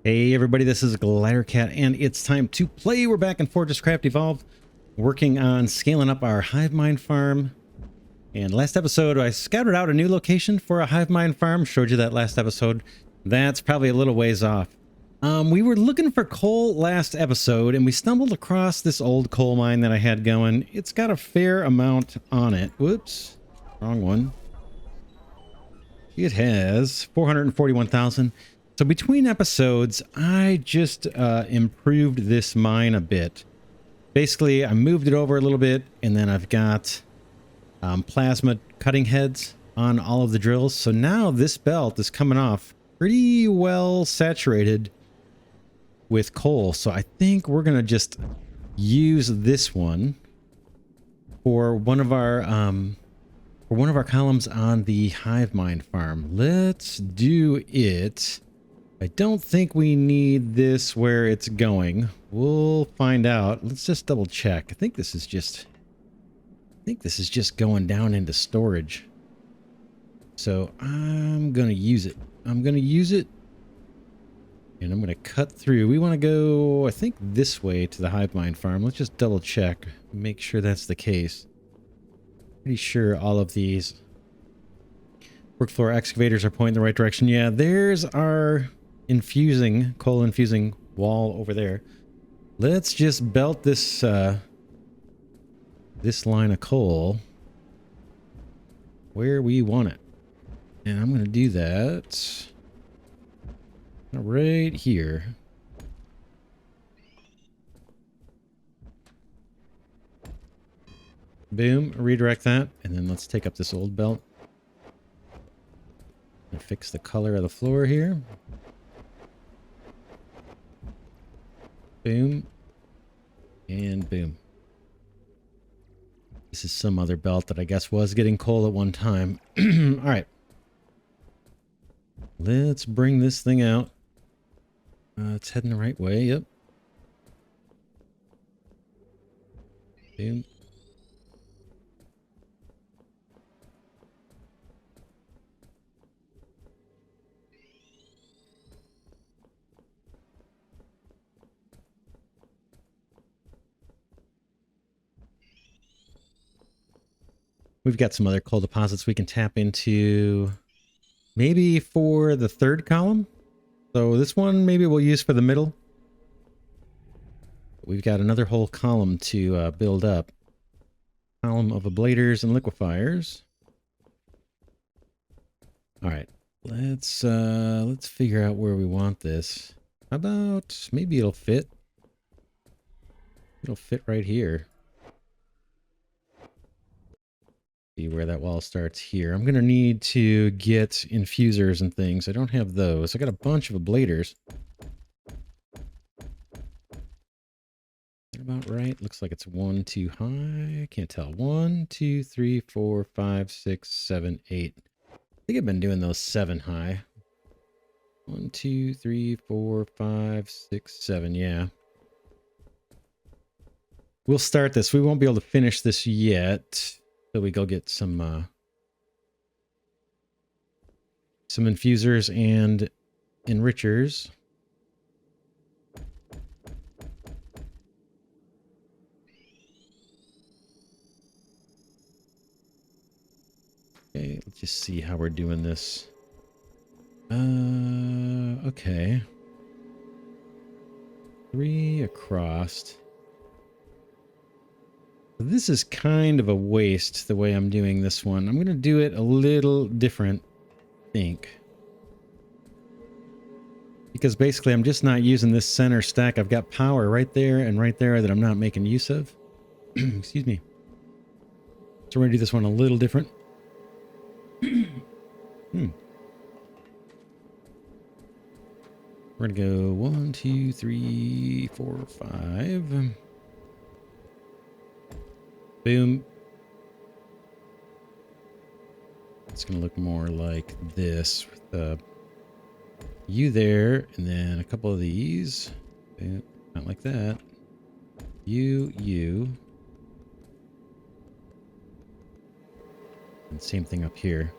Hey everybody, this is Glidercat, and it's time to play. We're back in FortressCraft Evolved, working on scaling up our hive mind farm. And last episode, I scouted out a new location for a hive mind farm. Showed you that last episode. That's probably a little ways off. We were looking for coal last episode, and we stumbled across this old coal mine that I had going. It's got a fair amount on it. Whoops, wrong one. It has 441,000. So between episodes, I just improved this mine a bit. Basically, I moved it over a little bit, and then I've got plasma cutting heads on all of the drills. So now this belt is coming off pretty well saturated with coal. So I think we're going to just use this one for one of our columns on the hive mind farm. Let's do it. I don't think we need this where it's going. We'll find out. Let's just double check. I think this is just going down into storage. So I'm going to use it. And I'm going to cut through. We want to go, I think, this way to the hive mind farm. Let's just double check. Make sure that's the case. Pretty sure all of these work floor excavators are pointing in the right direction. Yeah, there's our coal infusing wall over there. Let's just belt this this line of coal where we want it. And I'm going to do that right here. Boom, redirect that, and then let's take up this old belt and fix the color of the floor here. Boom. And boom. This is some other belt that I guess was getting coal at one time. All right. Let's bring this thing out. It's heading the right way. Yep. Boom. We've got some other coal deposits we can tap into, maybe for the third column. So this one maybe we'll use for the middle. We've got another whole column to build up. Column of ablaters and liquefiers. All right, let's figure out where we want this. How about maybe it'll fit? It'll fit right here. See where that wall starts here. I'm gonna need to get infusers and things. I don't have those. I got a bunch of ablaters. About right. Looks like it's 1 too high. I can't tell. 1, 2, 3, 4, 5, 6, 7, 8. I think I've been doing those 7 high. 1, 2, 3, 4, 5, 6, 7. Yeah. We'll start this. We won't be able to finish this yet. So we go get some infusers and enrichers. Okay, let's just see how we're doing this. Okay. 3 across. This is kind of a waste the way I'm doing this one. I'm going to do it a little different, I think. Because basically I'm just not using this center stack. I've got power right there and right there that I'm not making use of. Excuse me. So we're going to do this one a little different. We're going to go 1, 2, 3, 4, 5. Boom. It's going to look more like this with the U there, and then a couple of these. Boom. Not like that. U. And same thing up here.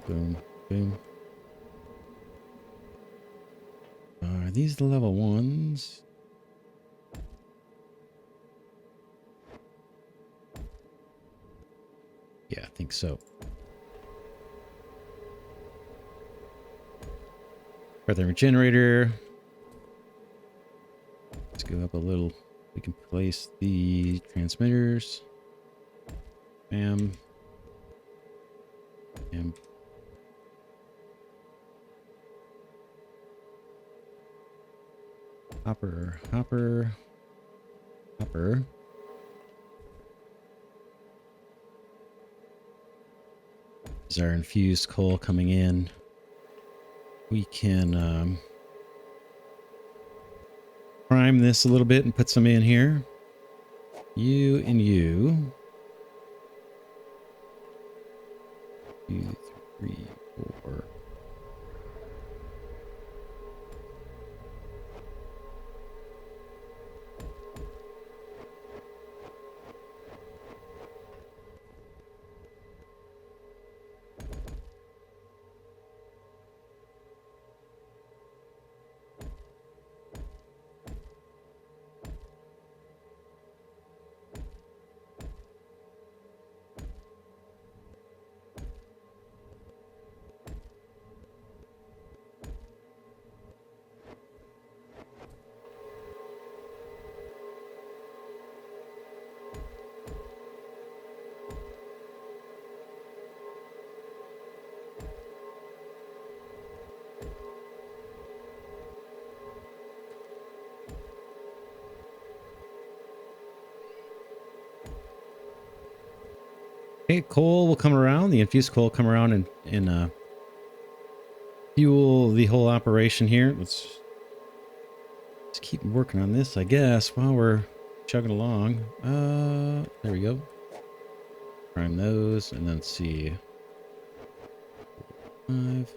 Boom, boom. Are these the level ones? Yeah, I think so. Further generator. Let's go up a little. We can place the transmitters. Bam. Bam. Hopper, hopper, hopper. This is our infused coal coming in. We can prime this a little bit and put some in here. You and you. 2, 3, 4. Okay, coal will come around. The infused coal will come around and fuel the whole operation here. Let's keep working on this, I guess, while we're chugging along. There we go. Prime those, and then let's see. 5.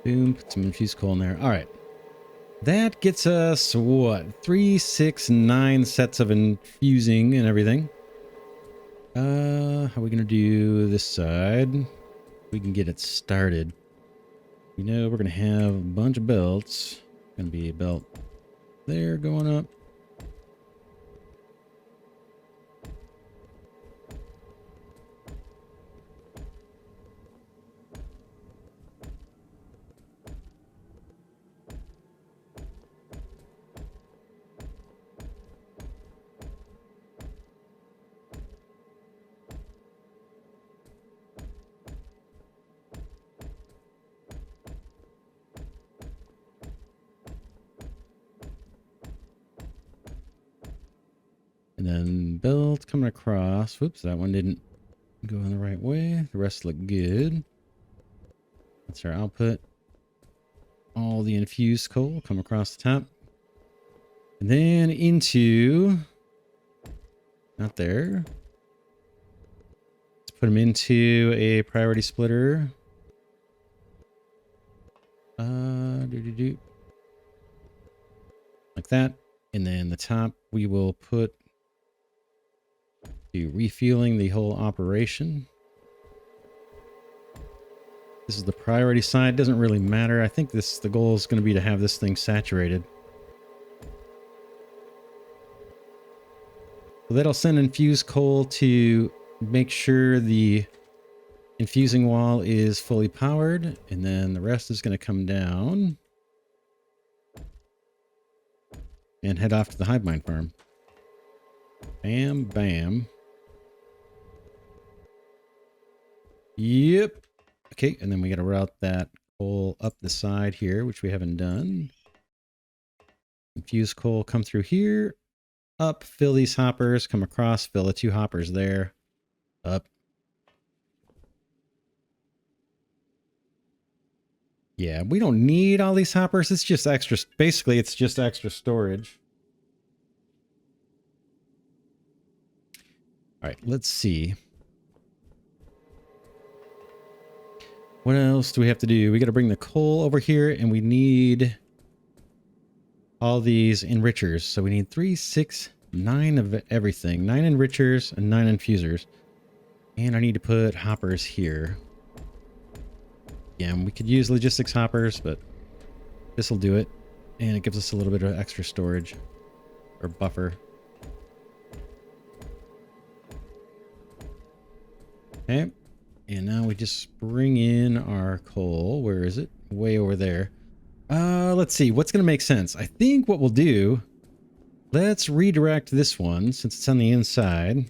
Boom, put some infused coal in there. All right. That gets us, what? 3, 6, 9 sets of infusing and everything. How are we going to do this side? We can get it started. We know we're going to have a bunch of belts. Going to be a belt there going up. And then belt coming across. Whoops, that one didn't go in the right way. The rest look good. That's our output. All the infused coal come across the top. And then into... Not there. Let's put them into a priority splitter. Like that. And then the top we will put to refueling the whole operation. This is the priority side. Doesn't really matter. I think the goal is going to be to have this thing saturated. So that'll send infused coal to make sure the infusing wall is fully powered, and then the rest is going to come down. and head off to the hive mind farm. Bam, bam. Yep. Okay, and then we got to route that coal up the side here, which we haven't done. Infused coal, come through here. Up, fill these hoppers, come across, fill the 2 hoppers there. Up. Yeah, we don't need all these hoppers. It's just extra. Basically, it's just extra storage. All right, let's see. What else do we have to do? We got to bring the coal over here, and we need all these enrichers. So we need 3, 6, 9 of everything. 9 enrichers and 9 infusers. And I need to put hoppers here. Yeah, we could use logistics hoppers, but this will do it. And it gives us a little bit of extra storage or buffer. Okay. And now we just bring in our coal. Where is it? Way over there. Let's see. What's going to make sense? I think what we'll do, let's redirect this one since it's on the inside.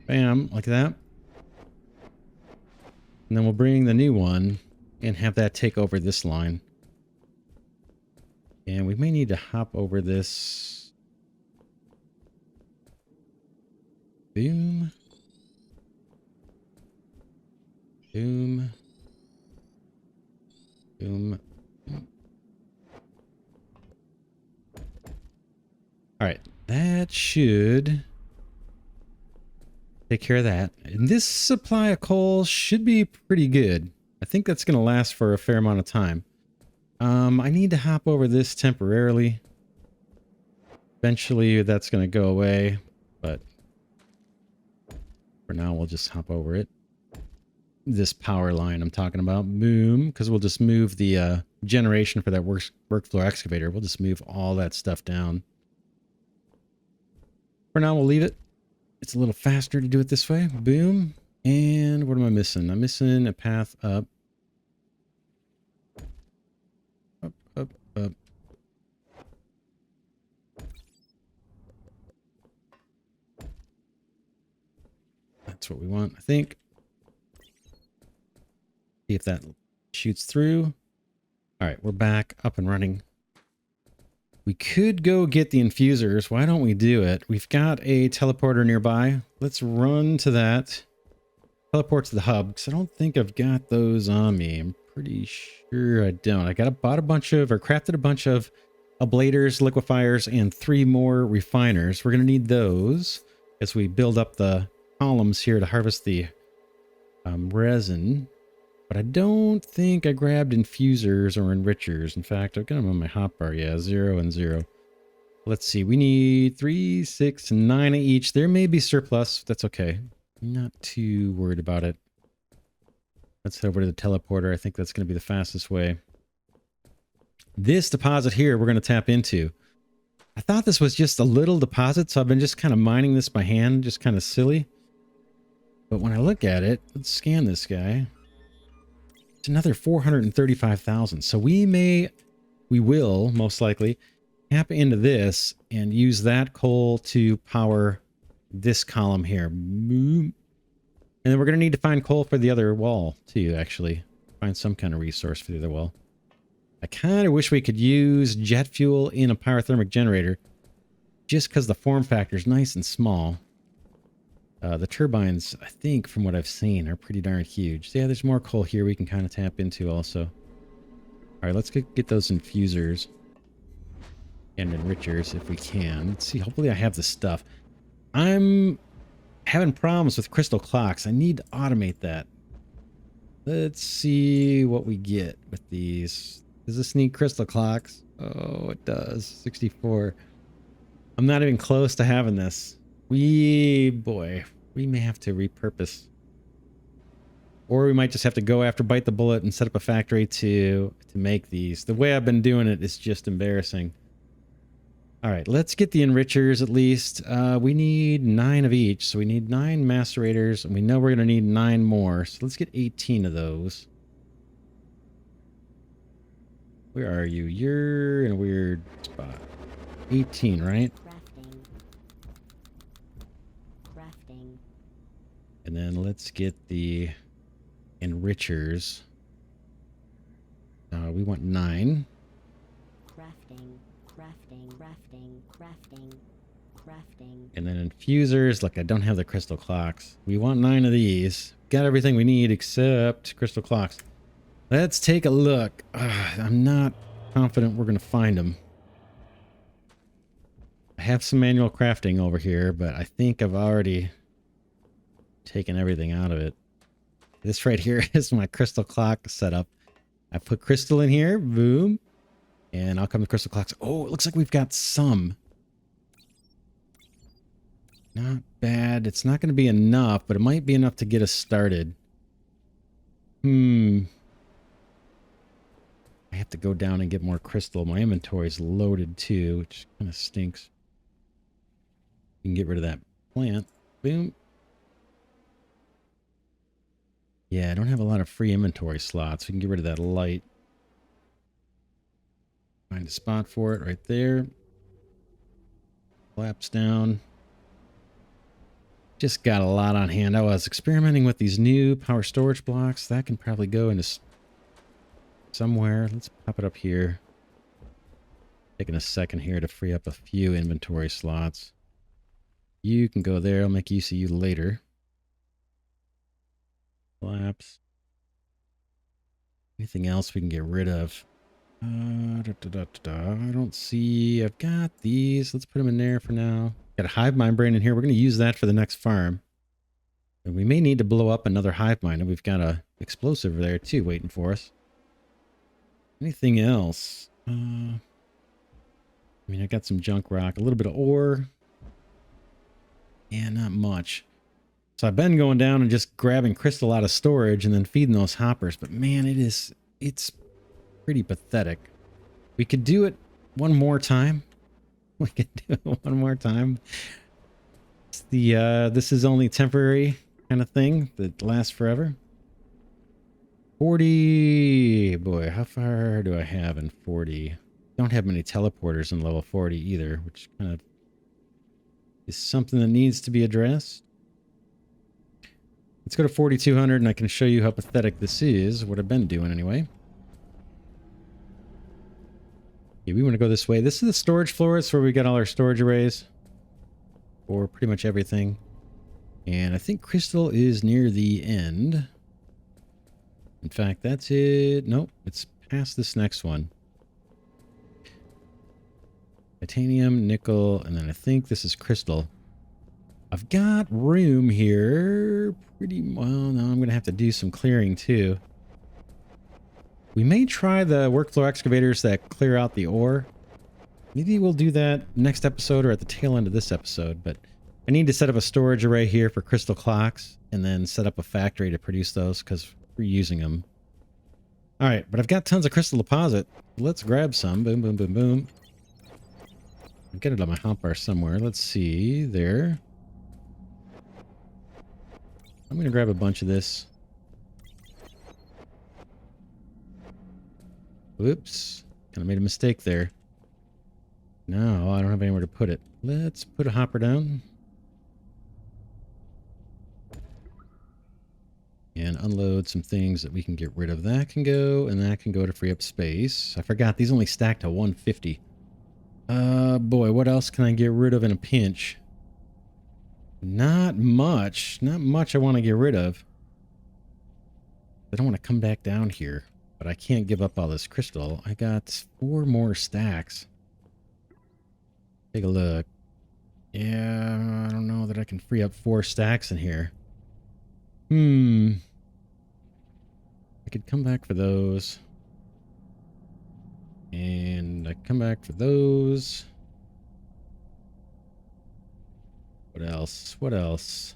Bam, like that. And then we'll bring the new one and have that take over this line. And we may need to hop over this. Boom. Boom. Boom. All right, that should take care of that. And this supply of coal should be pretty good. I think that's going to last for a fair amount of time. I need to hop over this temporarily. Eventually, that's going to go away, but for now, we'll just hop over it. This power line I'm talking about. Boom, because we'll just move the generation for that workflow excavator. We'll just move all that stuff down. For now, we'll leave it. It's a little faster to do it this way. Boom. And what am I missing? I'm missing a path up. Up, up, up. That's what we want, I think. See if that shoots through. All right, we're back up and running. We could go get the infusers. Why don't we do it? We've got a teleporter nearby. Let's run to that. Teleport to the hub, because I don't think I've got those on me. I'm pretty sure I don't. I bought a bunch of, or crafted a bunch of ablators, liquefiers, and 3 more refiners. We're going to need those as we build up the columns here to harvest the resin. But I don't think I grabbed infusers or enrichers. In fact, I've got them on my hotbar. Yeah, 0 and 0. Let's see. We need 3, 6, 9 of each. There may be surplus. That's okay. I'm not too worried about it. Let's head over to the teleporter. I think that's going to be the fastest way. This deposit here we're going to tap into. I thought this was just a little deposit, so I've been just kind of mining this by hand. Just kind of silly. But when I look at it, let's scan this guy. It's another 435,000. So we will most likely tap into this and use that coal to power this column here. And then we're going to need to find coal for the other wall too, actually. Find some kind of resource for the other wall. I kind of wish we could use jet fuel in a pyrothermic generator just because the form factor is nice and small. The turbines, I think, from what I've seen, are pretty darn huge. So yeah, there's more coal here we can kind of tap into also. All right, let's get those infusers and enrichers if we can. Let's see, hopefully I have the stuff. I'm having problems with crystal clocks. I need to automate that. Let's see what we get with these. Does this need crystal clocks? Oh, it does. 64. I'm not even close to having this. Boy, we may have to repurpose. Or we might just have to go after bite the bullet and set up a factory to make these. The way I've been doing it is just embarrassing. All right, let's get the enrichers at least. We need 9 of each, so we need 9 macerators, and we know we're going to need 9 more. So let's get 18 of those. Where are you? You're in a weird spot. 18, right? Crafting. And then let's get the enrichers. We want 9. Crafting. And then infusers. Look, I don't have the crystal clocks. We want 9 of these. Got everything we need except crystal clocks. Let's take a look. I'm not confident we're going to find them. I have some manual crafting over here, but I think I've already taken everything out of it. This right here is my crystal clock setup. I put crystal in here. Boom. And I'll come to crystal clocks. Oh, it looks like we've got some. Not bad. It's not going to be enough, but it might be enough to get us started. I have to go down and get more crystal. My inventory's loaded too, which kind of stinks. You can get rid of that plant. Boom. Yeah, I don't have a lot of free inventory slots. We can get rid of that light. Find a spot for it right there. Collapse down. Just got a lot on hand. I was experimenting with these new power storage blocks. That can probably go into somewhere. Let's pop it up here. Taking a second here to free up a few inventory slots. You can go there. I'll make use of you later. Collapse. Anything else we can get rid of? I don't see. I've got these. Let's put them in there for now. Got a hive mind brain in here. We're going to use that for the next farm. And we may need to blow up another hive mind. And we've got a explosive there too waiting for us. Anything else? I mean, I got some junk rock, a little bit of ore. Yeah, not much. So I've been going down and just grabbing crystal out of storage and then feeding those hoppers. But man, it's pretty pathetic. We could do it one more time. We could do it one more time. It's the this is only temporary kind of thing that lasts forever. 40. Boy, how far do I have in 40? Don't have many teleporters in level 40 either, which kind of is something that needs to be addressed. Let's go to 4200 and I can show you how pathetic this is, what I've been doing anyway. Yeah, we want to go this way. This is the storage floor. It's where we got all our storage arrays for pretty much everything. And I think crystal is near the end. In fact, that's it. Nope, it's past this next one. Titanium, nickel, and then I think this is crystal. I've got room here pretty well. Now I'm going to have to do some clearing too. We may try the workflow excavators that clear out the ore. Maybe we'll do that next episode or at the tail end of this episode, but I need to set up a storage array here for crystal clocks and then set up a factory to produce those because we're using them. All right, but I've got tons of crystal deposit. Let's grab some. Boom, boom, boom, boom. I'll get it on my hotbar somewhere. Let's see. There. I'm going to grab a bunch of this. Whoops. Kind of made a mistake there. No, I don't have anywhere to put it. Let's put a hopper down. And unload some things that we can get rid of. That can go, and that can go to free up space. I forgot, these only stack to 150. Boy, what else can I get rid of in a pinch? Not much. Not much I want to get rid of. I don't want to come back down here, but I can't give up all this crystal. I got 4 more stacks. Take a look. Yeah, I don't know that I can free up 4 stacks in here. I could come back for those. And I come back for those. What else? What else?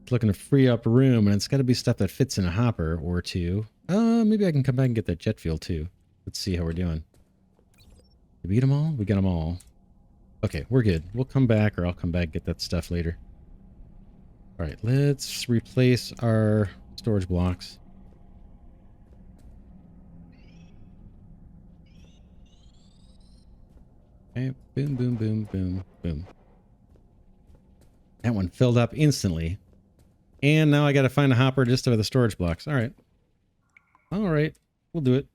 It's looking to free up room, and it's got to be stuff that fits in a hopper or two. Maybe I can come back and get that jet fuel too. Let's see how we're doing. Did we get them all? We got them all. Okay, we're good. We'll come back, or I'll come back and get that stuff later. All right, let's replace our storage blocks. Okay, boom, boom, boom, boom, boom. That one filled up instantly. And now I got to find a hopper just over the storage blocks. All right. All right. We'll do it.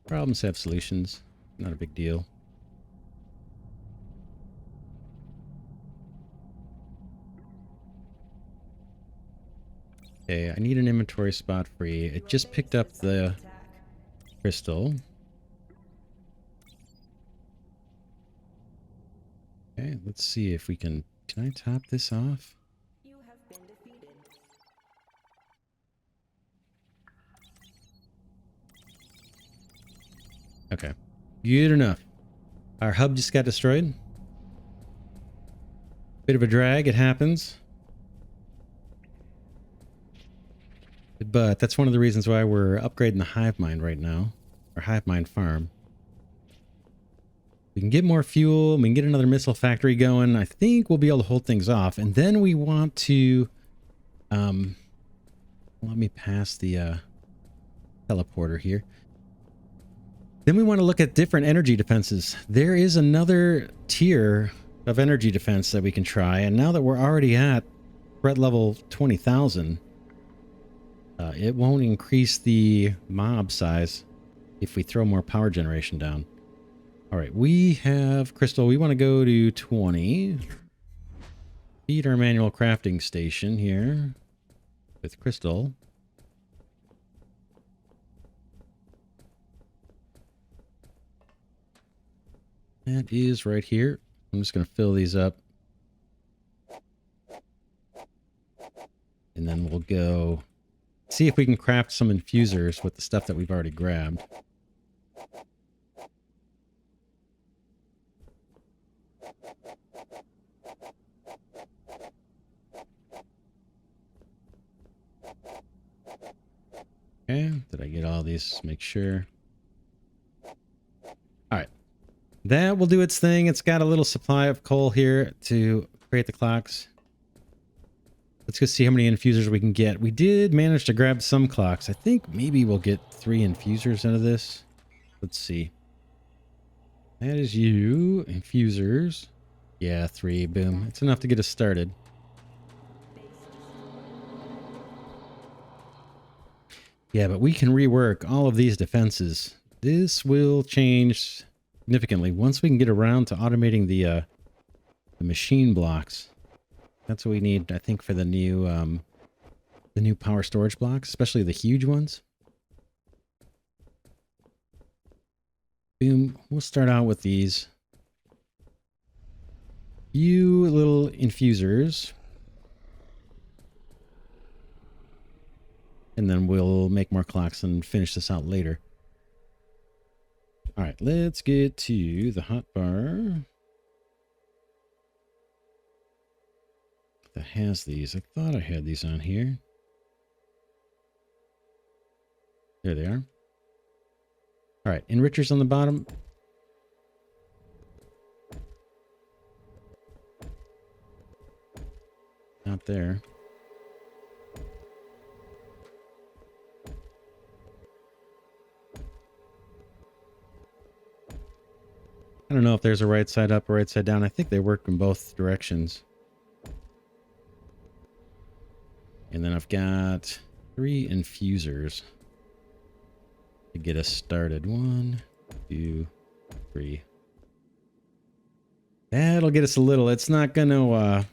Problems have solutions. Not a big deal. Okay, I need an inventory spot free. It just picked up the crystal. Okay, let's see if we can... Can I top this off? You have been defeated. Okay. Good enough. Our hub just got destroyed. Bit of a drag, it happens. But that's one of the reasons why we're upgrading the hive mind right now. Our hive mind farm. We can get more fuel. We can get another missile factory going. I think we'll be able to hold things off. And then we want to... let me pass the teleporter here. Then we want to look at different energy defenses. There is another tier of energy defense that we can try. And now that we're already at threat level 20,000... it won't increase the mob size if we throw more power generation down. All right, we have crystal. We want to go to 20. Feed our manual crafting station here with crystal. That is right here. I'm just going to fill these up. And then we'll go... see if we can craft some infusers with the stuff that we've already grabbed. Okay, did I get all these? Make sure. All right. That will do its thing. It's got a little supply of coal here to create the clocks. Let's go see how many infusers we can get. We did manage to grab some clocks. I think maybe we'll get 3 infusers out of this. Let's see. That is you. Infusers. Yeah, 3. Boom. It's enough to get us started. Yeah, but we can rework all of these defenses. This will change significantly once we can get around to automating the machine blocks. That's what we need, I think, for the new power storage blocks, especially the huge ones. Boom. We'll start out with these. You little infusers. And then we'll make more clocks and finish this out later. All right, let's get to the hotbar. That has these. I thought I had these on here. There they are. All right, enrichers on the bottom. Not there. I don't know if there's a right side up or right side down. I think they work in both directions. And then I've got 3 infusers to get us started. 1, 2, 3. That'll get us a little. It's not gonna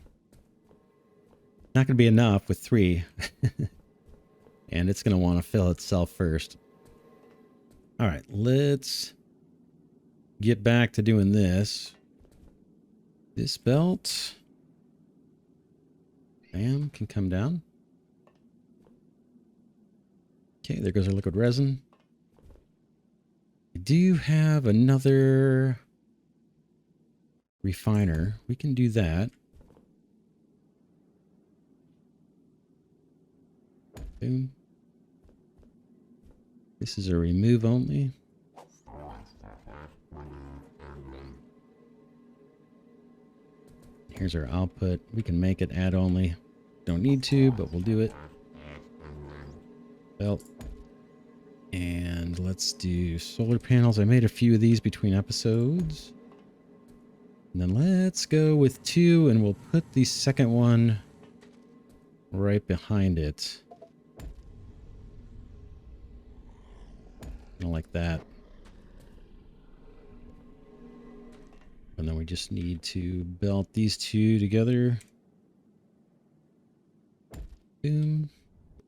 be enough with 3. And it's gonna want to fill itself first. All right, let's get back to doing this. This belt, bam, can come down. Okay, there goes our liquid resin. We do have another refiner. We can do that. Boom. This is a remove only. Here's our output. We can make it add only. Don't need to, but we'll do it. Belt. And let's do solar panels. I made a few of these between episodes. And then let's go with 2, and we'll put the second one right behind it. Kind of like that. And then we just need to belt these 2 together. Boom.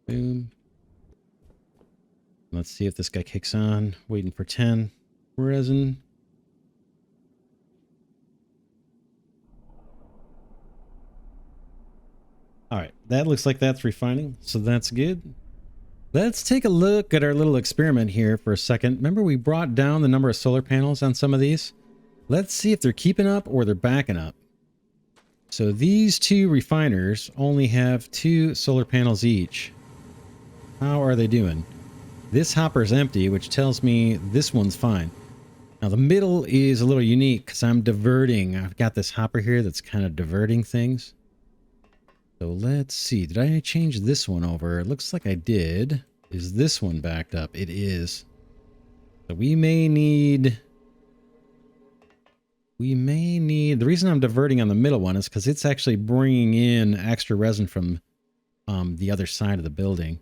Boom. Let's see if this guy kicks on. Waiting for 10. Resin. Alright, that looks like that's refining, so that's good. Let's take a look at our little experiment here for a second. Remember we brought down the number of solar panels on some of these? Let's see if they're keeping up or they're backing up. So these 2 refiners only have 2 solar panels each. How are they doing? This hopper's empty, which tells me this one's fine. Now the middle is a little unique because I'm diverting. I've got this hopper here that's kind of diverting things. So let's see. Did I change this one over? It looks like I did. Is this one backed up? It is. So we may need... The reason I'm diverting on the middle one is because it's actually bringing in extra resin from the other side of the building.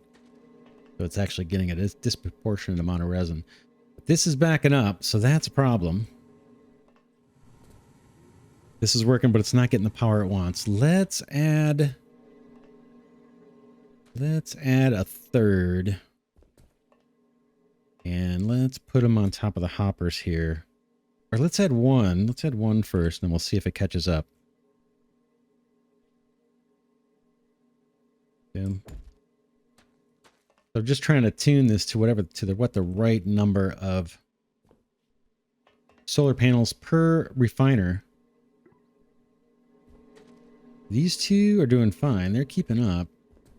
So it's actually getting a disproportionate amount of resin. But this is backing up, so that's a problem. This is working, but it's not getting the power it wants. Let's add a third. And let's put them on top of the hoppers here. Or let's add one. Let's add one first, and then we'll see if it catches up. Boom. So just trying to tune this to what the right number of solar panels per refiner. These 2 are doing fine. They're keeping up.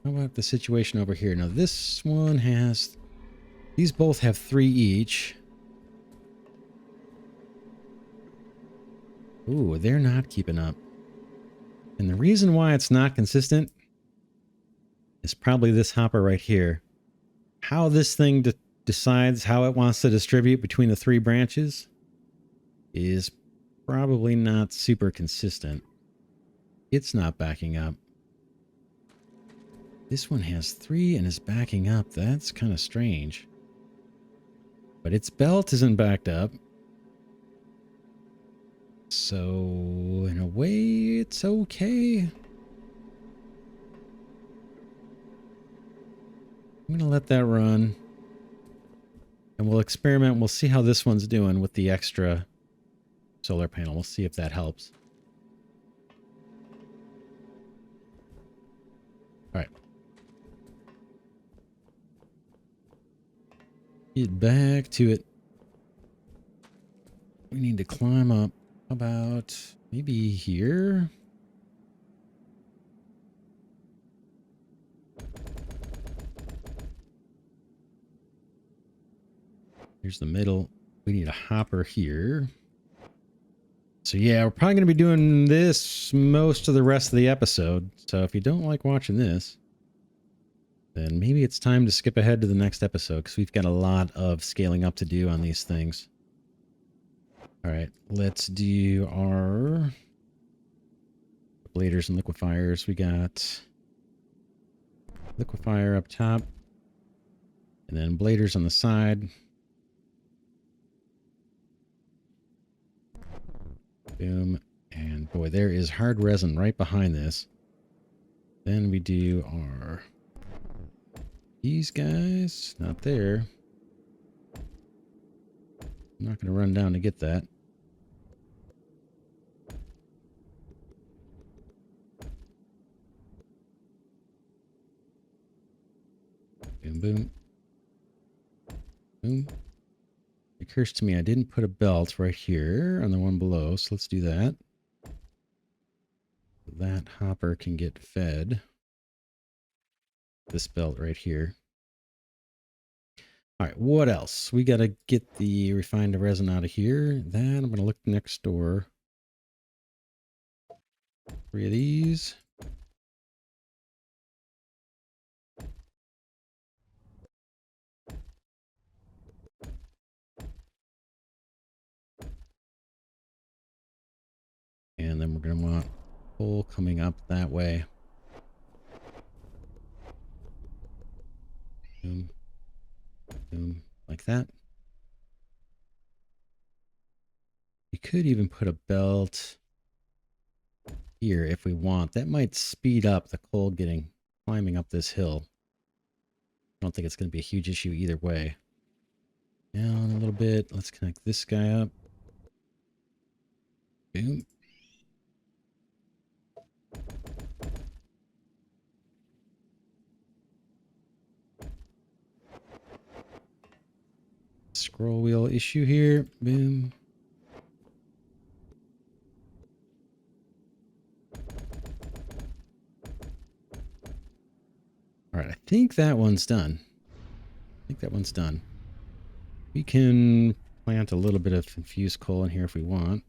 How about the situation over here? Now this one has... These both have 3 each. Ooh, they're not keeping up. And the reason why it's not consistent is probably this hopper right here. How this thing decides how it wants to distribute between the 3 branches is probably not super consistent. It's not backing up. This one has 3 and is backing up. That's kind of strange. But its belt isn't backed up. So, in a way, it's okay. I'm going to let that run. And we'll experiment. We'll see how this one's doing with the extra solar panel. We'll see if that helps. All right. Get back to it. We need to climb up. How about maybe here? Here's the middle. We need a hopper here. So yeah, we're probably going to be doing this most of the rest of the episode. So if you don't like watching this, then maybe it's time to skip ahead to the next episode because we've got a lot of scaling up to do on these things. All right, let's do our bladers and liquefiers. We got liquefier up top and then bladers on the side. Boom. And boy, there is hard resin right behind this. Then we do our... These guys, not there. I'm not going to run down to get that. Boom, boom. Boom. It occurs to me I didn't put a belt right here on the one below, so let's do that. That hopper can get fed. This belt right here. All right, what else? We got to get the refined resin out of here. Then I'm going to look next door. 3 of these. we're going to want coal coming up that way. Boom. Boom. Like that. We could even put a belt here if we want. That might speed up the coal climbing up this hill. I don't think it's going to be a huge issue either way. Down a little bit. Let's connect this guy up. Boom. Scroll wheel issue here. Boom. All right, I think that one's done. We can plant a little bit of infused coal in here if we want.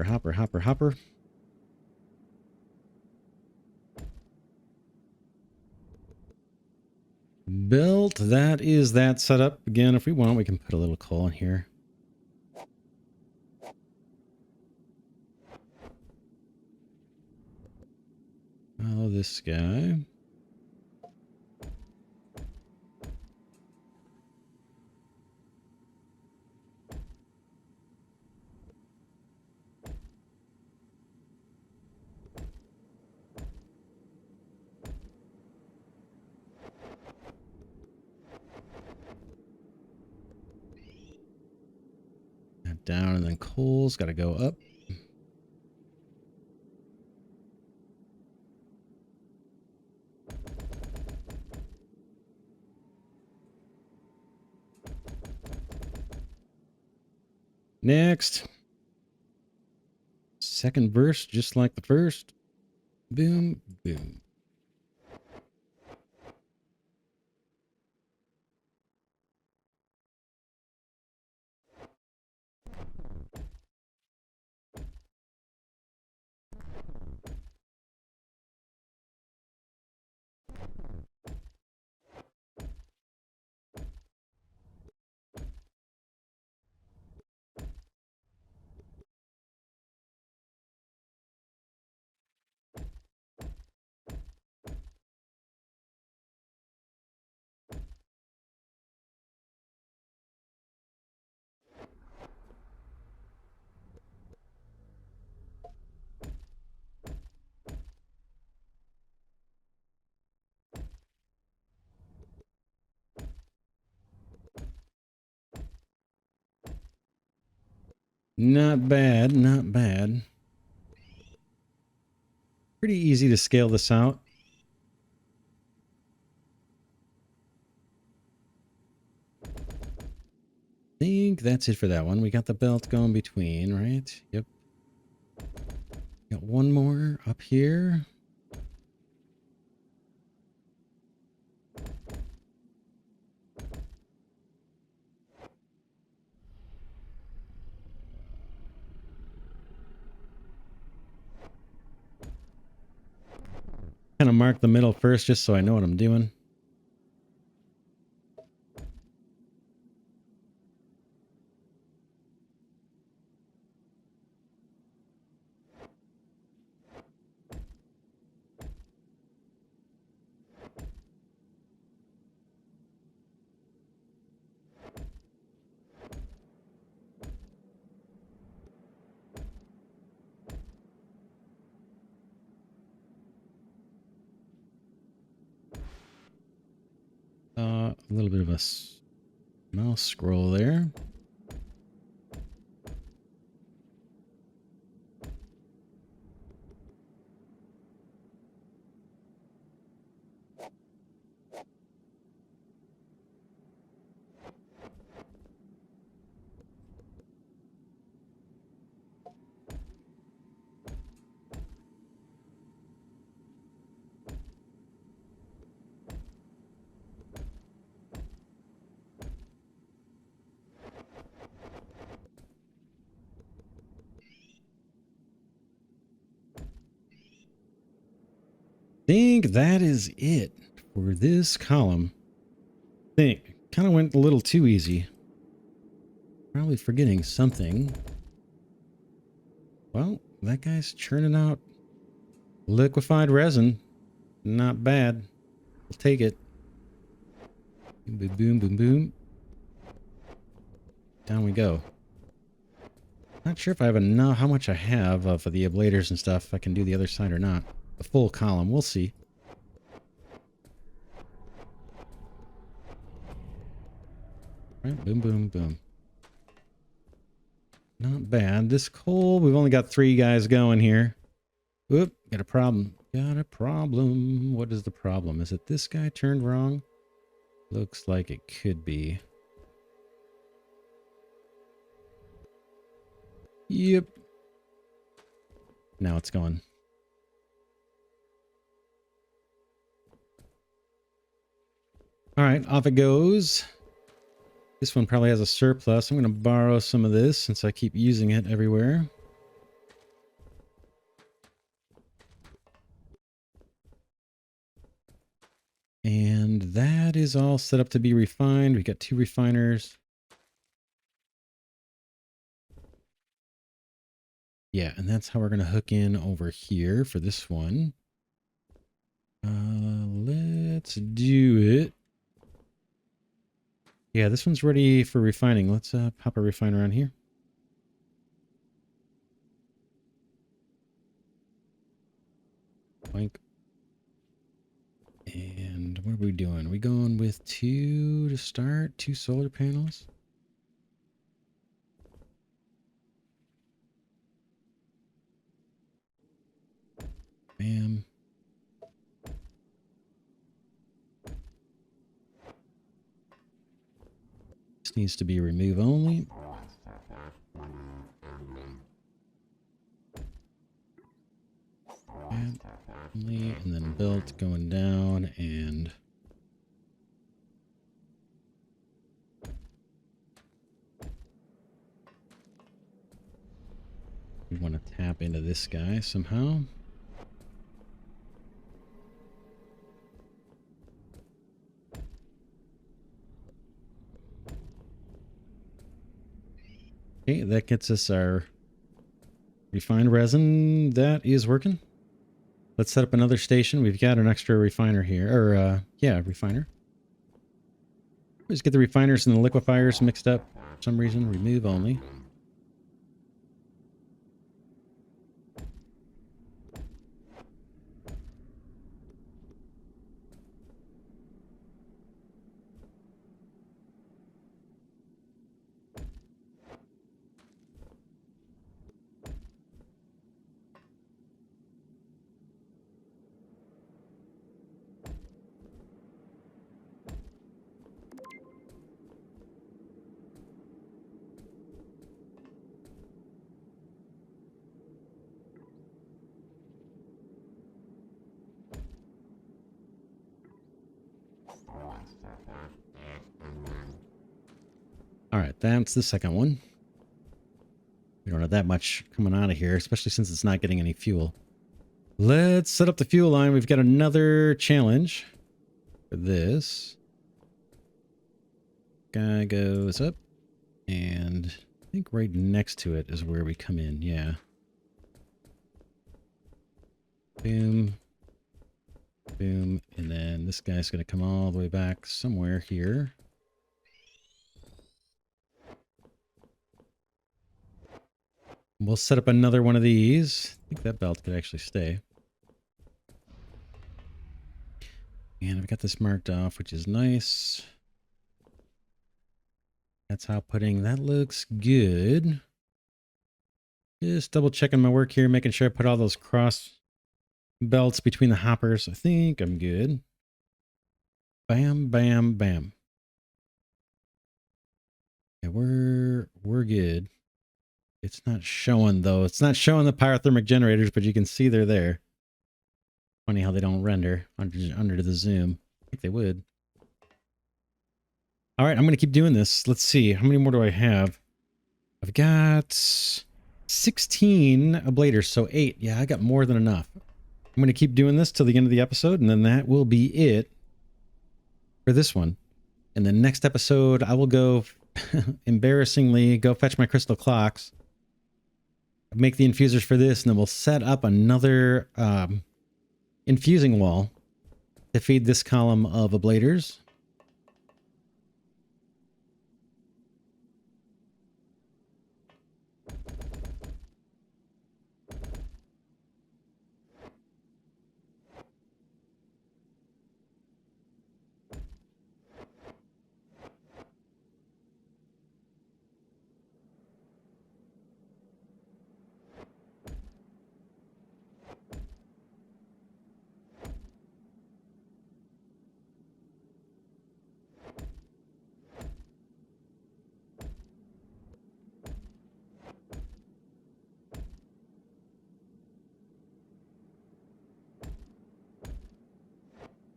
Hopper. Built. That is that setup. Again, if we want, we can put a little coal in here. Follow this guy. Down, and then coal's got to go up. Next. Second verse, just like the first. Boom, boom. Not bad, not bad. Pretty easy to scale this out. I think that's it for that one. We got the belt going between, right? Yep. Got one more up here. Kind of mark the middle first just so I know what I'm doing. A little bit of a mouse scroll there. think that is it for this column. I think kind of went a little too easy. Probably forgetting something. Well, that guy's churning out liquefied resin. Not bad. We'll take it. Boom, boom, boom, boom, boom. Down we go. Not sure if I have enough, how much I have for the ablaters and stuff. If I can do the other side or not. The full column. We'll see. Right, boom, boom, boom. Not bad. This coal, we've only got 3 guys going here. Oop, got a problem. Got a problem. What is the problem? Is it this guy turned wrong? Looks like it could be. Yep. Now it's going. All right, off it goes. This one probably has a surplus. I'm going to borrow some of this since I keep using it everywhere. And that is all set up to be refined. We got 2 refiners. Yeah, and that's how we're going to hook in over here for this one. Let's do it. Yeah, this one's ready for refining. Let's pop a refiner on here. Boink. And what are we doing? Are we going with 2 to start? 2 solar panels? Bam. This needs to be remove only. And then built going down and we want to tap into this guy somehow. Okay, that gets us our refined resin. That is working. Let's set up another station. We've got an extra refiner here, or yeah, refiner. Always get the refiners and the liquefiers mixed up for some reason. Remove only. All right, that's the second one. We don't have that much coming out of here, especially since it's not getting any fuel. Let's set up the fuel line. We've got another challenge for this. Guy goes up, and I think right next to it is where we come in. Yeah. Boom. Boom. And then this guy's going to come all the way back somewhere here. We'll set up another one of these. I think that belt could actually stay. And I've got this marked off, which is nice. That's how putting that looks good. Just double checking my work here, making sure I put all those cross belts between the hoppers. I think I'm good. Bam, bam, bam. Yeah, we're good. It's not showing though. It's not showing the pyrothermic generators, but you can see they're there. Funny how they don't render under the zoom. I think they would. All right, I'm going to keep doing this. Let's see. How many more do I have? I've got 16 ablaters, so 8. Yeah, I got more than enough. I'm going to keep doing this till the end of the episode, and then that will be it for this one. In the next episode, I will go, embarrassingly, go fetch my crystal clocks, make the infusers for this, and then we'll set up another infusing wall to feed this column of ablators.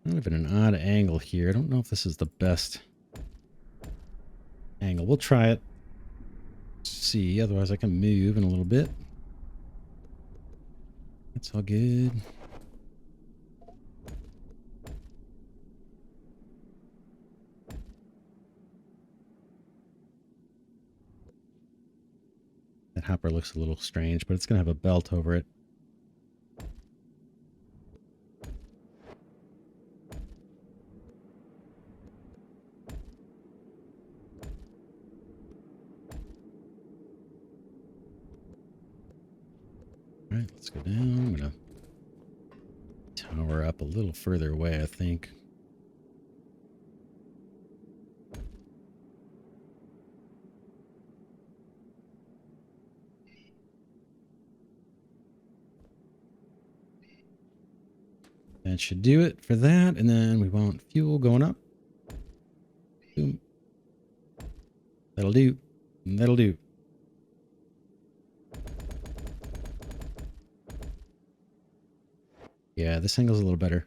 I live at an odd angle here. I don't know if this is the best angle. We'll try it. See, otherwise I can move in a little bit. That's all good. That hopper looks a little strange, but it's going to have a belt over it. All right, let's go down. I'm going to tower up a little further away, I think. That should do it for that. And then we want fuel going up. Boom. That'll do. That'll do. Yeah, this angle's a little better.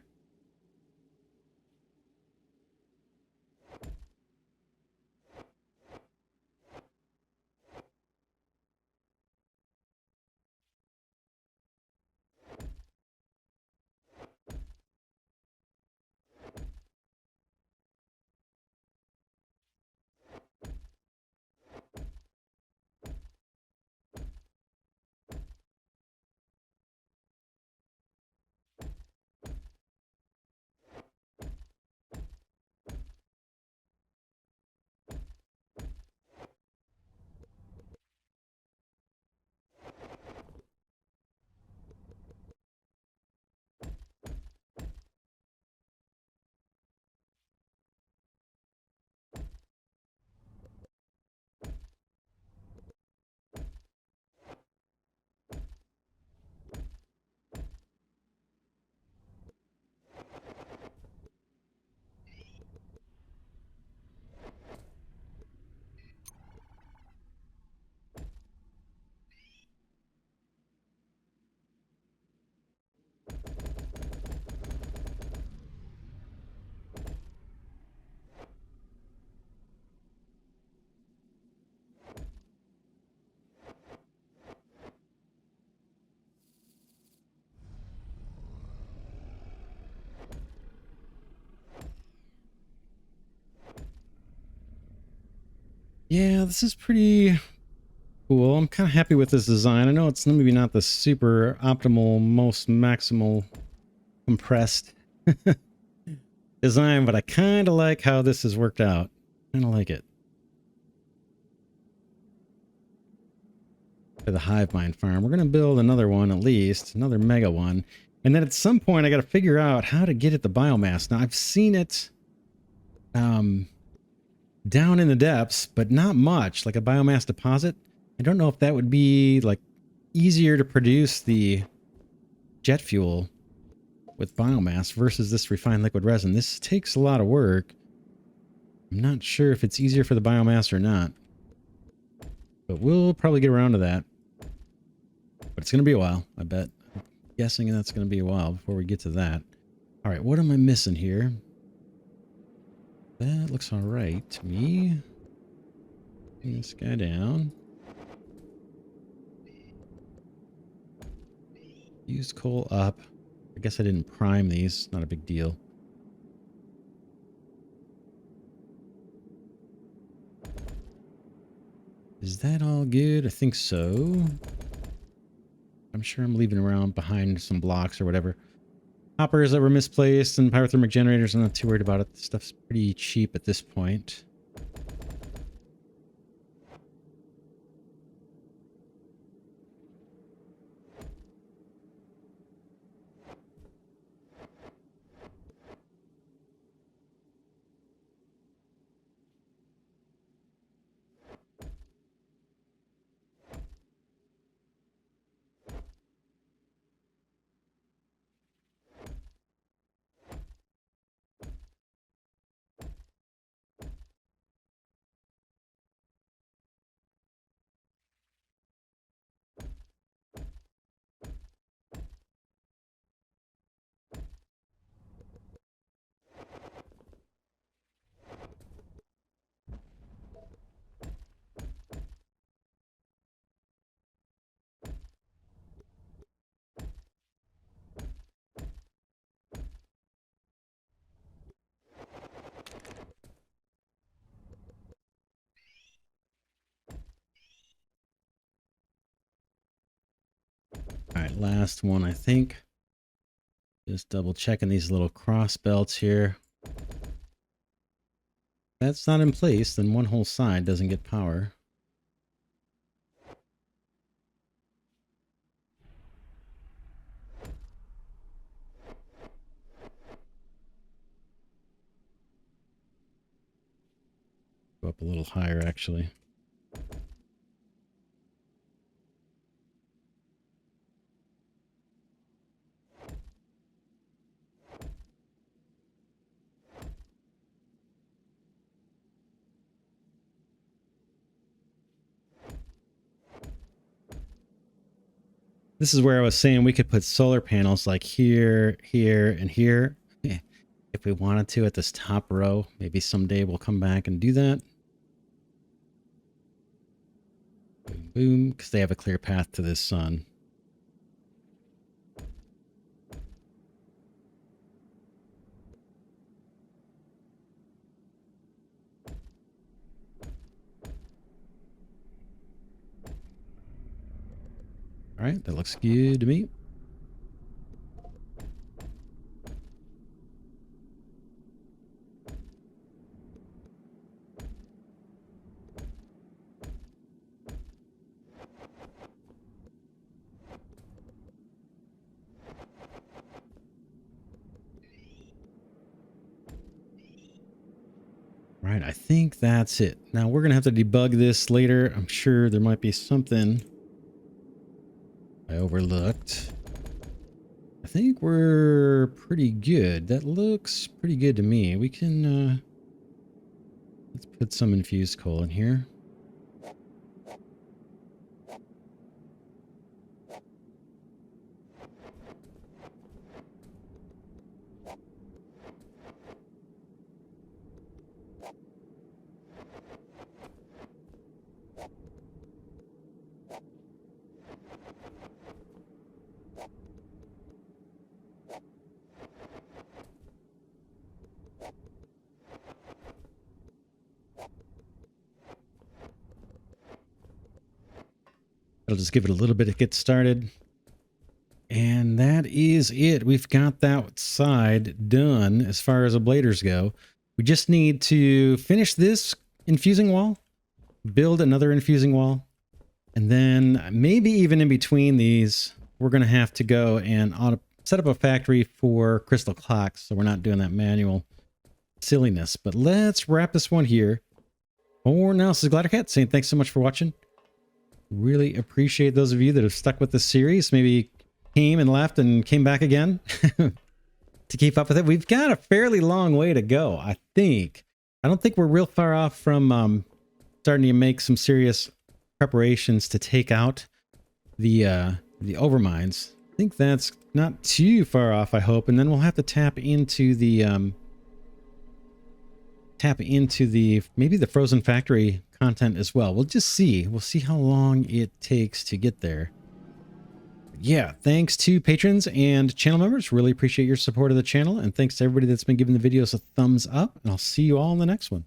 Yeah, this is pretty cool. I'm kind of happy with this design. I know it's maybe not the super optimal, most maximal compressed design, but I kind of like how this has worked out. Kind of like it. For the hive mind farm, we're going to build another one, at least another mega one. And then at some point I got to figure out how to get at the biomass. Now I've seen it down in the depths, but not much, like a biomass deposit. I don't know if that would be like easier to produce the jet fuel with biomass versus this refined liquid resin. This takes a lot of work. I'm not sure if it's easier for the biomass or not, but we'll probably get around to that. But it's going to be a while, I bet. I'm guessing that's going to be a while before we get to that. All right, what am I missing here? That looks all right to me. Bring this guy down. Used coal up. I guess I didn't prime these. Not a big deal. Is that all good? I think so. I'm sure I'm leaving around behind some blocks or whatever. Hoppers that were misplaced and pyrothermic generators. I'm not too worried about it. This stuff's pretty cheap at this point. All right, last one, I think. Just double checking these little cross belts here. That's not in place, then one whole side doesn't get power. Go up a little higher, actually. This is where I was saying we could put solar panels like here, here, and here. If we wanted to at this top row. Maybe someday we'll come back and do that. Boom, boom, because they have a clear path to this sun. All right, that looks good to me. All right, I think that's it. Now we're going to have to debug this later. I'm sure there might be something I overlooked. I think we're pretty good. That looks pretty good to me. We can, let's put some infused coal in here. I'll just give it a little bit to get started. And that is it. We've got that side done as far as ablaters go. We just need to finish this infusing wall, build another infusing wall, and then maybe even in between these, we're going to have to go and set up a factory for crystal clocks, so we're not doing that manual silliness. But let's wrap this one here. For now, this is Glidercat saying thanks so much for watching. Really appreciate those of you that have stuck with this series, maybe came and left and came back again to keep up with it. We've got a fairly long way to go, I think. I don't think we're real far off from starting to make some serious preparations to take out the overmines. I think that's not too far off, I hope, and then we'll have to tap into the maybe the frozen factory content as well. We'll just see. We'll see how long it takes to get there. yeah, thanks to patrons and channel members. Really appreciate your support of the channel. And thanks to everybody that's been giving the videos a thumbs up. And I'll see you all in the next one.